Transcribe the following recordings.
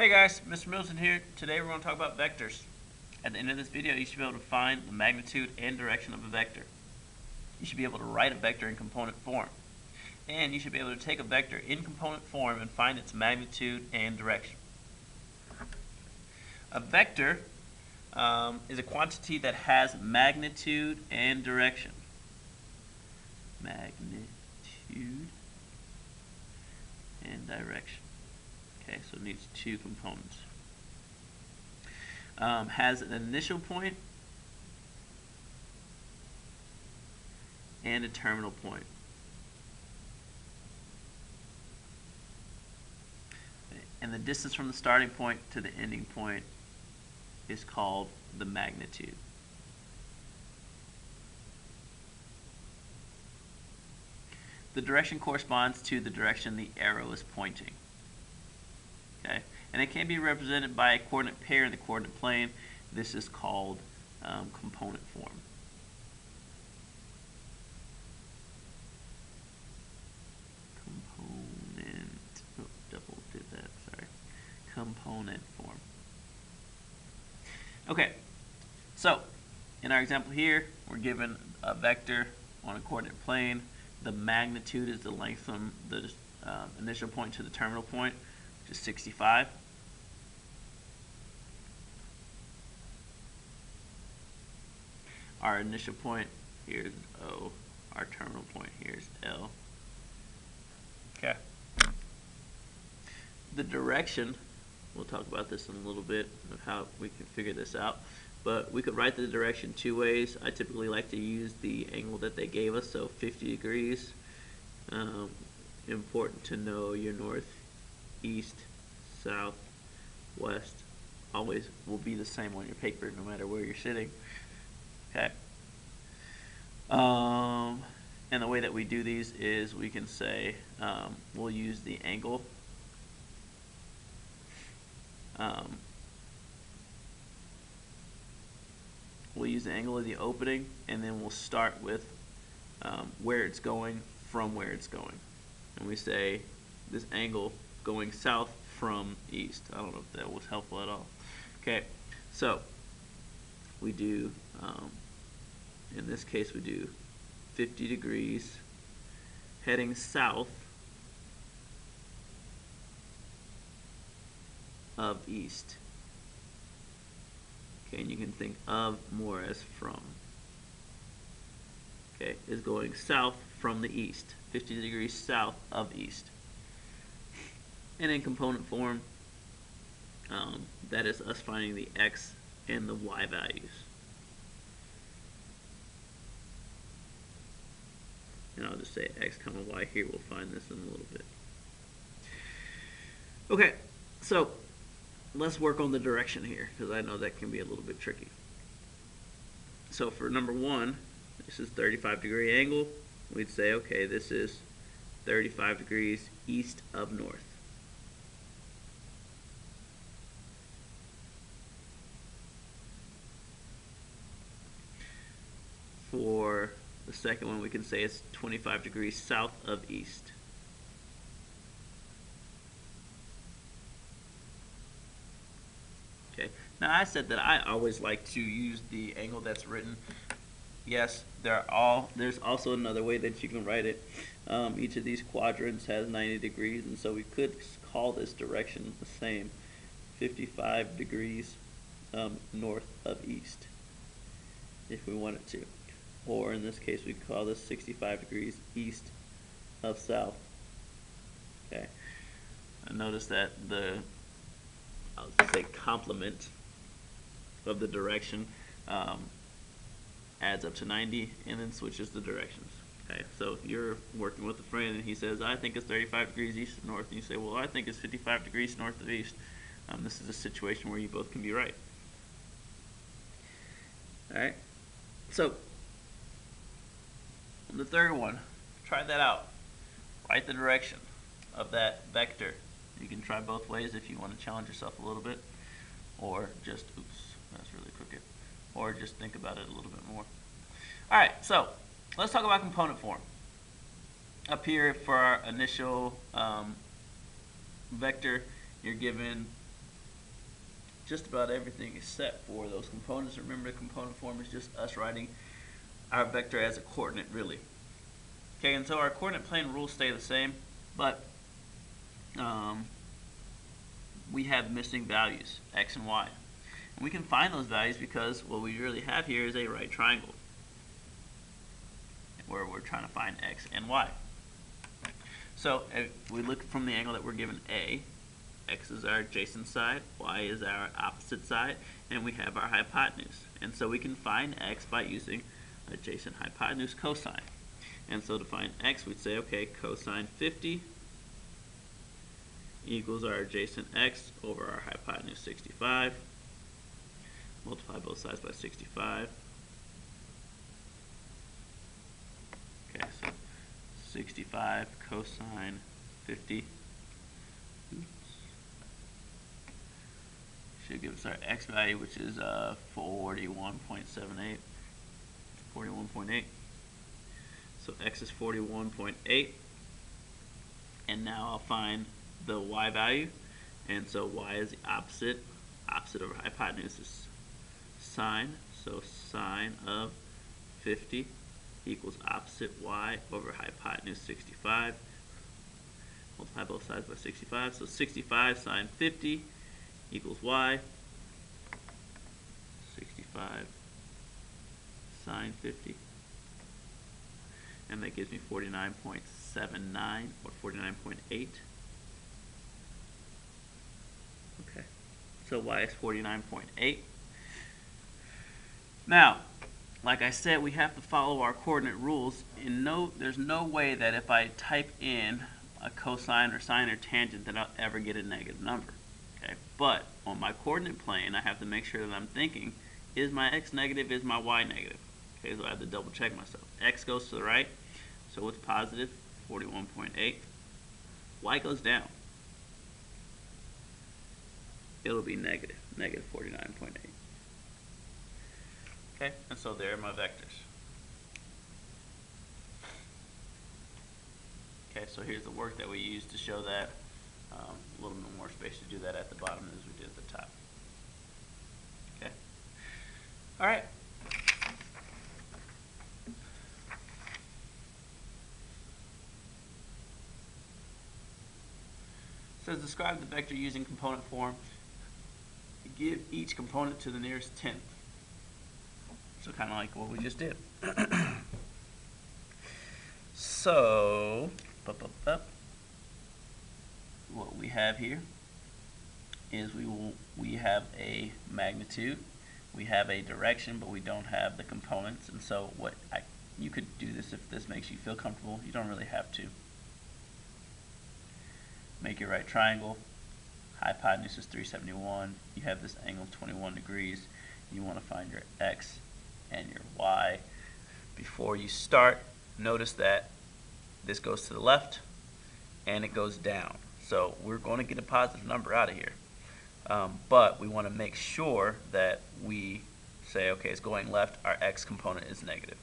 Hey guys, Mr. Middleton here. Today we're going to talk about vectors. At the end of this video, you should be able to find the magnitude and direction of a vector. You should be able to write a vector in component form. And you should be able to take a vector in component form and find its magnitude and direction. A vector is a quantity that has magnitude and direction. Magnitude and direction. Okay, so it needs two components. Has an initial point and a terminal point. And the distance from the starting point to the ending point is called the magnitude. The direction corresponds to the direction the arrow is pointing. Okay, and it can be represented by a coordinate pair in the coordinate plane. This is called component form. Component form. Okay, so in our example here, we're given a vector on a coordinate plane. The magnitude is the length from the initial point to the terminal point, which is 65. Our initial point here is O. Our terminal point here is L. Okay. The direction, we'll talk about this in a little bit of how we can figure this out, but we could write the direction two ways. I typically like to use the angle that they gave us, so 50 degrees. Important to know your north, east, south, west always will be the same on your paper no matter where you're sitting. Okay. And the way that we do these is we can say we'll use the angle. We'll use the angle of the opening, and then we'll start with where it's going from where it's going. And we say this angle going south from east. I don't know if that was helpful at all. Okay, so we do, in this case we do 50 degrees heading south of east. Okay, and you can think of more as from. Okay, is going south from the east, 50 degrees south of east. And in component form, that is us finding the x and the y values. And I'll just say x comma y here. We'll find this in a little bit. Okay, so let's work on the direction here, because I know that can be a little bit tricky. So for number one, this is 35-degree angle. We'd say, okay, this is 35 degrees east of north. For the second one, we can say it's 25 degrees south of east. Okay. Now I said that I always like to use the angle that's written. Yes, there's also another way that you can write it. Each of these quadrants has 90 degrees, and so we could call this direction the same, 55 degrees north of east, if we wanted to. Or in this case, we call this 65 degrees east of south. Okay. And notice that I'll say complement of the direction adds up to 90 and then switches the directions. Okay, so you're working with a friend and he says, I think it's 35 degrees east of north, and you say, well, I think it's 55 degrees north of east. This is a situation where you both can be right. Alright, so on the third one, try that out. Write the direction of that vector. You can try both ways if you want to challenge yourself a little bit, or just, oops, that's really crooked, or just think about it a little bit more. Alright, so let's talk about component form. Up here for our initial vector, you're given just about everything except for those components. Remember, the component form is just us writing our vector as a coordinate, really. Okay, and so our coordinate plane rules stay the same, but we have missing values, x and y. And we can find those values because what we really have here is a right triangle, where we're trying to find x and y. So if we look from the angle that we're given A, x is our adjacent side, y is our opposite side, and we have our hypotenuse. And so we can find x by using adjacent hypotenuse cosine. And so to find x, we'd say, okay, cosine 50 equals our adjacent x over our hypotenuse 65. Multiply both sides by 65. Okay, so 65 cosine 50. Oops. Should give us our x value, which is 41.78. 41.8. So x is 41.8. And now I'll find the y value. And so y is the opposite. Opposite of hypotenuse is sine. So sine of 50 equals opposite y over hypotenuse 65. Multiply both sides by 65. So 65 sine 50 equals y. 65 sine 50. And that gives me 49.79 or 49.8. Okay. So y is 49.8. Now, like I said, we have to follow our coordinate rules. There's no way that if I type in a cosine or sine or tangent that I'll ever get a negative number. Okay, but on my coordinate plane, I have to make sure that I'm thinking, is my x negative, is my y negative? Okay, so I have to double check myself. X goes to the right, so it's positive, 41.8. Y goes down. It'll be negative, negative 49.8. Okay, and so there are my vectors. Okay, so here's the work that we used to show that. A little bit more space to do that at the bottom as we did at the top. Okay. All right. It says describe the vector using component form. Give each component to the nearest tenth. So kind of like what we just did. So, what we have here is we have a magnitude, we have a direction, but we don't have the components. And so you could do this if this makes you feel comfortable. You don't really have to. Make your right triangle. Hypotenuse is 371. You have this angle 21 degrees. You want to find your x and your y. Before you start, notice that this goes to the left and it goes down. So we're going to get a positive number out of here. But we want to make sure that we say, okay, it's going left, our x component is negative.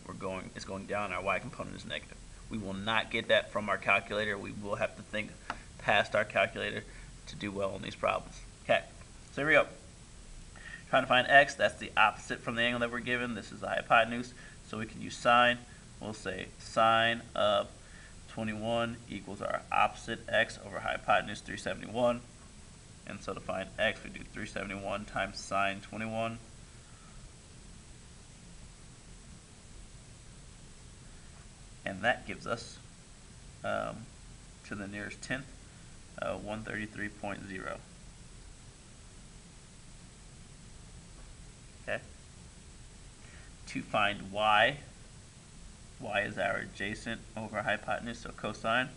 It's going down, our y component is negative. We will not get that from our calculator. We will have to think past our calculator to do well on these problems. Okay, so here we go. Trying to find x, that's the opposite from the angle that we're given. This is the hypotenuse, so we can use sine. We'll say sine of 21 equals our opposite x over hypotenuse 371. And so to find x, we do 371 times sine 21. And that gives us, to the nearest tenth, 133.0. Okay. To find y is our adjacent over hypotenuse, so cosine.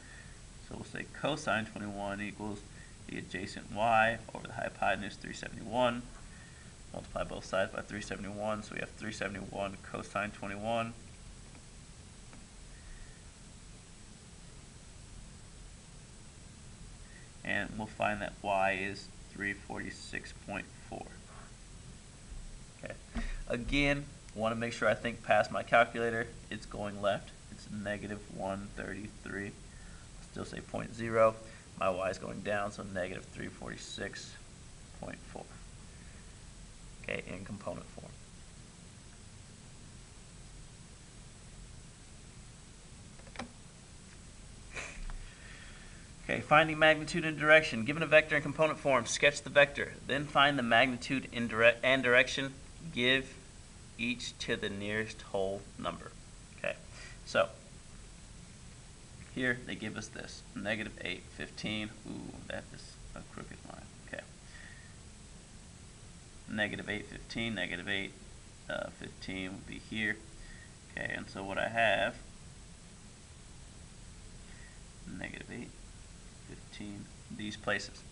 So we'll say cosine 21 equals the adjacent y over the hypotenuse 371. Multiply both sides by 371, so we have 371 cosine 21. And we'll find that y is 346.4. Okay. Again, want to make sure I think past my calculator. It's going left. It's negative 133. Still say 0.0. My y is going down, so negative 346.4. okay, in component form. Okay, finding magnitude and direction. Given a vector in component form, sketch the vector. Then find the magnitude and direction. Give each to the nearest whole number. Okay, so here they give us this, -8, 15. Ooh, that is a crooked line. Okay. -8, 15, -8, 15 would be here. Okay, and so what I have, -8, 15, these places.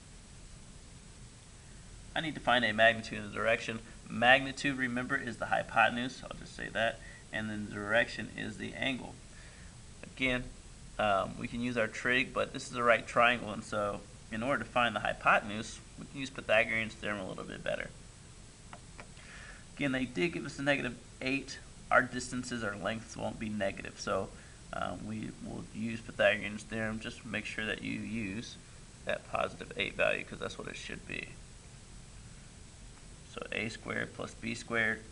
I need to find a magnitude and a direction. Magnitude, remember, is the hypotenuse. I'll just say that. And then the direction is the angle. Again, we can use our trig, but this is a right triangle, and so in order to find the hypotenuse, we can use Pythagorean's theorem a little bit better. Again, they did give us a -8. Our distances, our lengths won't be negative, so we will use Pythagorean's theorem. Just make sure that you use that +8 value, because that's what it should be. So a squared plus b squared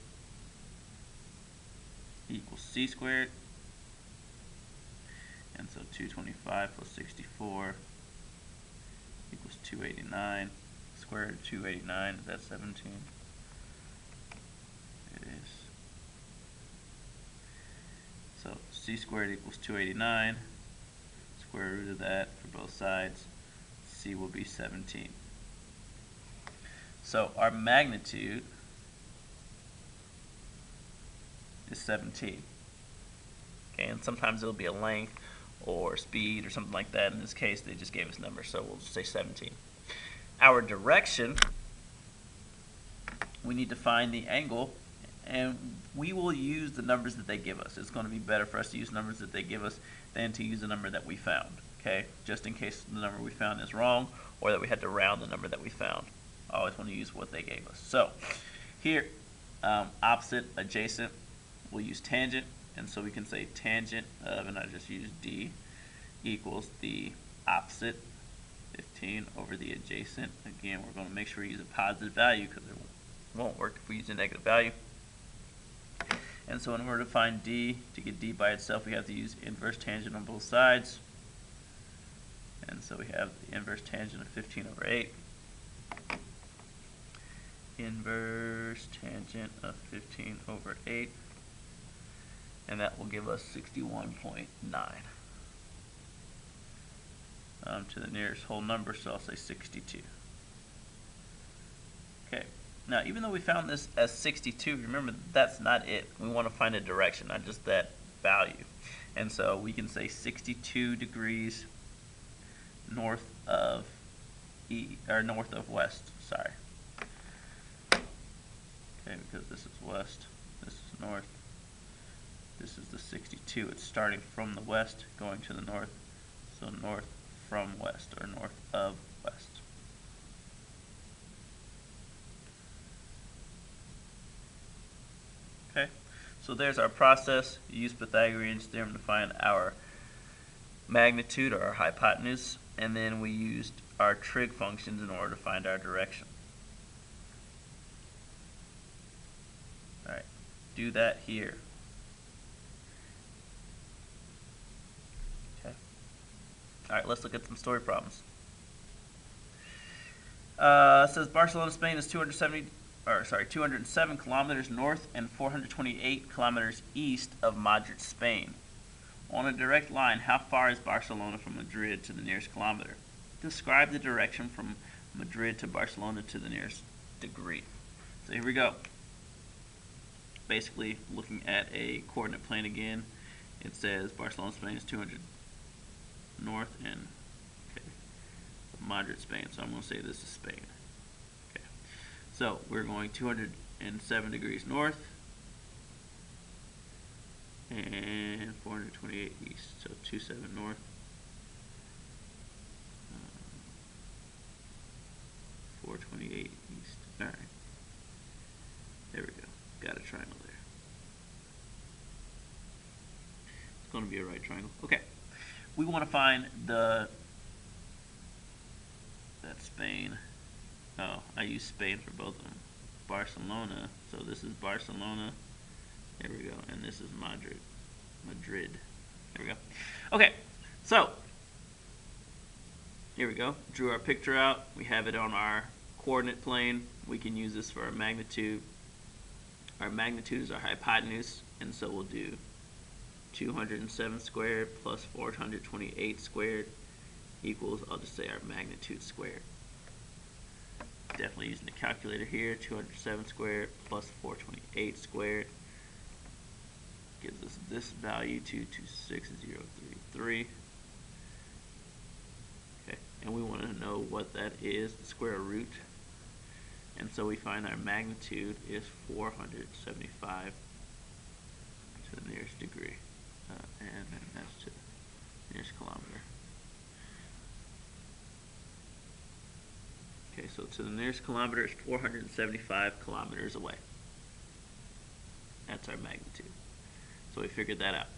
equals c squared. And so 225 plus 64 equals 289. Square root of 289, is that 17? It is. So c squared equals 289. Square root of that for both sides. C will be 17. So our magnitude is 17. Okay, and sometimes it'll be a length or speed or something like that. In this case, they just gave us numbers, so we'll just say 17. Our direction, we need to find the angle, and we will use the numbers that they give us. It's going to be better for us to use numbers that they give us than to use the number that we found, okay? Just in case the number we found is wrong or that we had to round the number that we found. I always want to use what they gave us. So here, opposite, adjacent, we'll use tangent. And so we can say tangent of, and I just use D, equals the opposite, 15, over the adjacent. Again, we're going to make sure we use a positive value because it won't work if we use a negative value. And so in order to find D, to get D by itself, we have to use inverse tangent on both sides. And so we have the inverse tangent of 15 over 8. Inverse tangent of 15 over 8. And that will give us 61.9 to the nearest whole number, so I'll say 62. Okay, now even though we found this as 62, remember that's not it. We want to find a direction, not just that value. And so we can say 62 degrees north of north of west, sorry. Okay, because this is west, this is north. This is the 62. It's starting from the west, going to the north. So north from west, or north of west. Okay, so there's our process. You use Pythagorean's theorem to find our magnitude, or our hypotenuse, and then we used our trig functions in order to find our direction. Alright, do that here. Alright, let's look at some story problems. It says Barcelona, Spain is 207 kilometers north and 428 kilometers east of Madrid, Spain. On a direct line, how far is Barcelona from Madrid to the nearest kilometer? Describe the direction from Madrid to Barcelona to the nearest degree. So here we go. Basically, looking at a coordinate plane again, it says Barcelona, Spain is 200 north and Madrid, Spain. So I'm going to say this is Spain. Okay. So we're going 207 degrees north and 428 east. So 27 north. 428 east. All right. There we go. Got a triangle there. It's going to be a right triangle. Okay. We want to find that's Spain. Oh, I use Spain for both of them. Barcelona. So this is Barcelona. There we go. And this is Madrid. There we go. Okay, so here we go. Drew our picture out. We have it on our coordinate plane. We can use this for our magnitude. Our magnitude is our hypotenuse, and so we'll do 207 squared plus 428 squared equals, I'll just say our magnitude squared. Definitely using the calculator here, 207 squared plus 428 squared gives us this value, 226033. Okay, and we want to know what that is, the square root. And so we find our magnitude is 475 to the nearest degree. And then that's to the nearest kilometer. Okay, so to the nearest kilometer is 475 kilometers away. That's our magnitude. So we figured that out.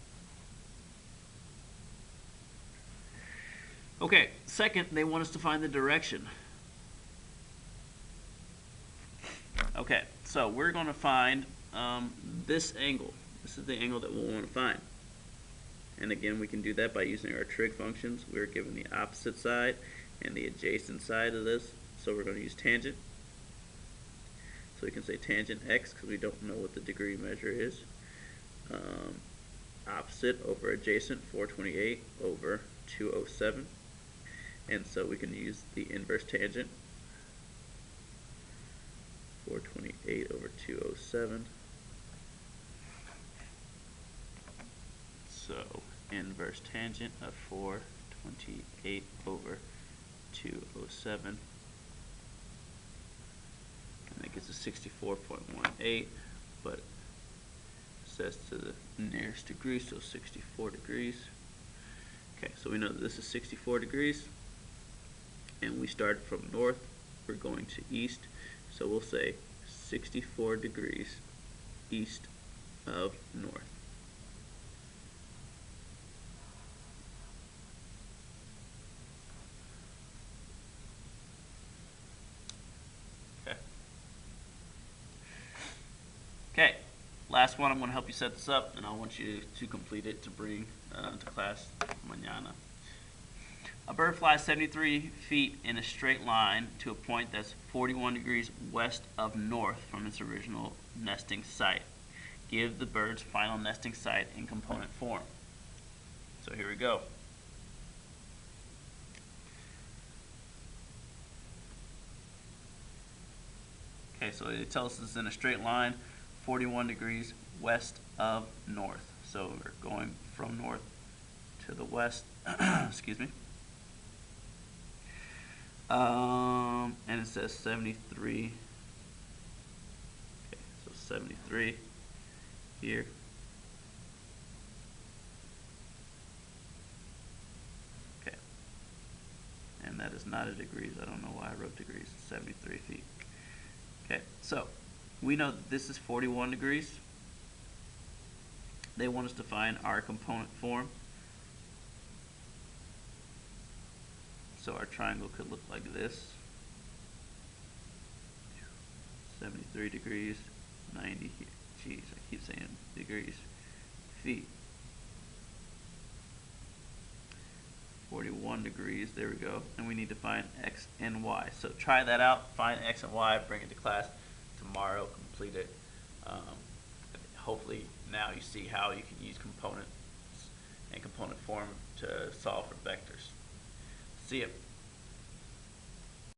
Okay, second, they want us to find the direction. Okay, so we're going to find this angle. This is the angle that we'll want to find. And again, we can do that by using our trig functions. We're given the opposite side and the adjacent side of this. So we're going to use tangent. So we can say tangent x because we don't know what the degree measure is. Opposite over adjacent, 428 over 207. And so we can use the inverse tangent. 428 over 207. So inverse tangent of 428 over 207. And that gives us 64.18, but it says to the nearest degree, so 64 degrees. Okay, so we know that this is 64 degrees, and we started from north, we're going to east, so we'll say 64 degrees east of north. Okay, last one, I'm going to help you set this up, and I want you to complete it to bring to class mañana. A bird flies 73 feet in a straight line to a point that's 41 degrees west of north from its original nesting site. Give the bird's final nesting site in component form. So here we go. Okay, so it tells us it's in a straight line, 41 degrees west of north. So we're going from north to the west, excuse me. And it says 73. Okay, so 73 here. Okay. And that is not a degrees. I don't know why I wrote degrees. 73 feet. Okay, so we know that this is 41 degrees. They want us to find our component form. So our triangle could look like this. 73 degrees, 90 here. Jeez, I keep saying degrees. Feet. 41 degrees, there we go. And we need to find x and y. So try that out, find x and y, bring it to class tomorrow, complete it. Hopefully now you see how you can use components and component form to solve for vectors. See ya.